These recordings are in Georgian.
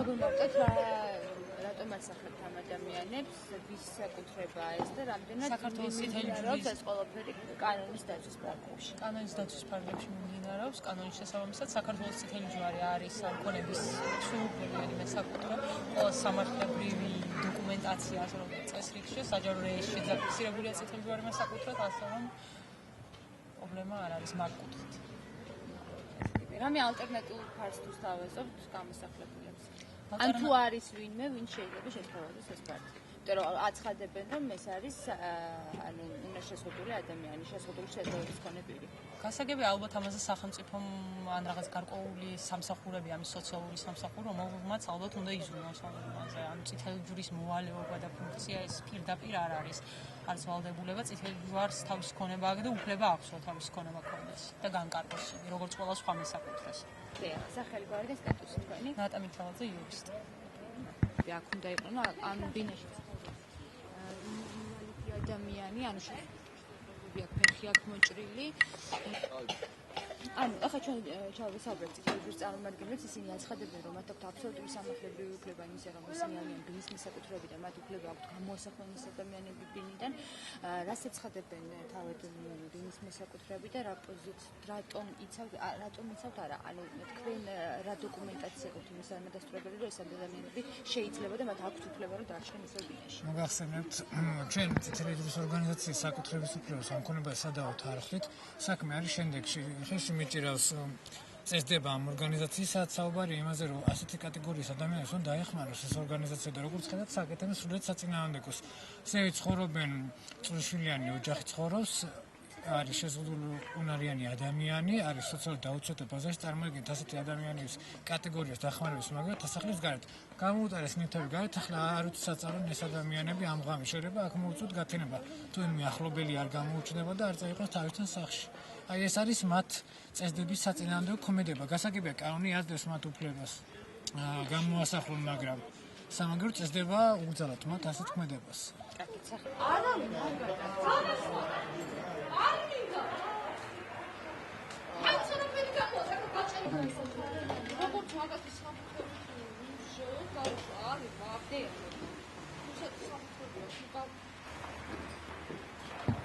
როგორ მარტოთ რატომ ასახლებთ ამ ადამიანებს, ვის საკუთრებაა ეს და რამდენად საქართველოს წითელი ჯვრის ეს ყველაფერი კანონის დაცვის პრაქტიკაში. კანონის დაცვის პრაქტიკაში მიმდინარეობს. კანონის შესაბამისად საქართველოს წითელი ჯვარი არის სამქონების სრულყოფილი მესაკუთრე ყველა სამართლებრივი დოკუმენტაცია, ასე რომ წესრიგში საჯარო რეესტრში დაფიქსირებულია წითელი ჯვარი მესაკუთრედ, ასე რომ პრობლემა არ არის მაგ კუთხით. რამე ალტერნატიულ ფარს თუ სთავაზობთ გამოსახლებულებს. ან თუ არის ვინმე, ვინ შეიძლება შეთავაზოს ეს ფარტი. იმიტომ რომ აცხადებენ, რომ ეს არის ანუ უნდა შეზღუდული ადამიანი, შეზღუდული შეძლებლობის მქონე პირი. გასაგები ალბათ ამაზე სახელმწიფომ ან რაღაც გარკვეული სამსახურები, ამის სოციალური სამსახური, რომელმაც ალბათ უნდა იზრუნოს ამაზე. ანუ წითელი ჯვრის მოვალეობა და ფუნქცია ეს პირდაპირ არ არის. არც ვალდებულება წითელი ჯვარს თავის ქონება აქვს და უფლება აქვს, რომ თავის ქონება ქონდეს და განკარგოს, როგორც ყველა სხვა მესაკუთრეს. სახელი გვარი და სტატუსი თქვენი? ნატა მიცალაძე იურისტი. აქ უნდა იყო, ან ბინაში ადამიანი, ანუ შეგვიძლია ფეხი აქ მოჭრილი. ანუ ახლა ჩვენ ჩავისაუბრეთ წითელი ჯვრის წარმომადგენლებს, ისინი აცხადებენ, რომ მათ აქვთ აბსოლუტური სამართლებრივი უფლება იმისა, რომ ისინი არიან ბინის მესაკუთრეები და მათ უფლება აქვთ გამოასახონ ეს ადამიანები ბინიდან. რას ეცხადებენ თავად ბინის მესაკუთრეები და რატომ იცავთ არა, ანუ თქვენ რა დოკუმენტაცია გაქვთ იმის ამადასტურებელი, რომ ეს ადამიანები შეიძლება და მათ აქვთ უფლება, რომ დარჩნენ ისევ ბინაში. მოგახსენებთ, ჩვენ წითელი ჯვრის ორგანიზაციის საკუთრების უფლებას ამქონებას სადავთ არხით. საქმე არის შემდეგში. მიჭირავს წესდება ამ ორგანიზაციისას საუბარი იმაზე, რომ ასეთი კატეგორიის ადამიანებს უნდა დაეხმაროს ეს ორგანიზაცია და როგორც ხედავთ, საკეთებენ სრულიად საწინააღმდეგოს. ისევე ცხოვრობენ წვრილშვილიანი ოჯახი ცხოვრობს, არის შეზღუდული უნარიანი ადამიანი, არის სოციალურ დაუცველ ბაზაში, წარმოიდგინეთ ასეთი ადამიანების კატეგორიას დახმარების მაგალითად დასახლის გარეთ. გამოუტარეს ნივთები გარეთ, ახლა არ ვიცი საწარო ეს ადამიანები ამ ღამის შეიძლება აქ მოუწოდ გათენება. თუ იმ ახლობელი არ გამოუჩნდება და არ წაიღოს თავისთან სახლში. აი ეს არის მათ წესდების საწინააღმდეგო ქმედება. გასაგებია კანონი აძლევს მათ უფლებას გამოასახლონ, მაგრამ სამაგრო წესდება უგზავნოთ მათ ასეთ ქმედებას.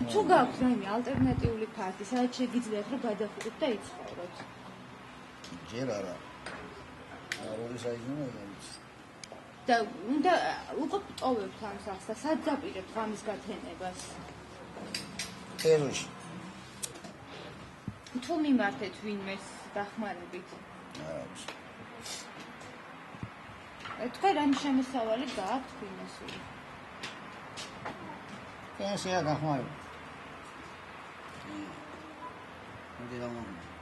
თუ გაქვთ რაიმე ალტერნატიული ფაქტი, სადაც შეგიძლიათ რომ გადავხუროთ და იცხოვროთ? ჯერ არა. როდის აიძულებთ? და უნდა უკვე ტოვებთ ამ სახლს და სად დაპირებთ ღამის გათენებას? თეროში. თუ მიმართეთ ვინმეს დახმარებით? თქვენ რამ შემოსავალი გაქვთ ფინანსური? ეს რა გახმარება? მე დავამბობ.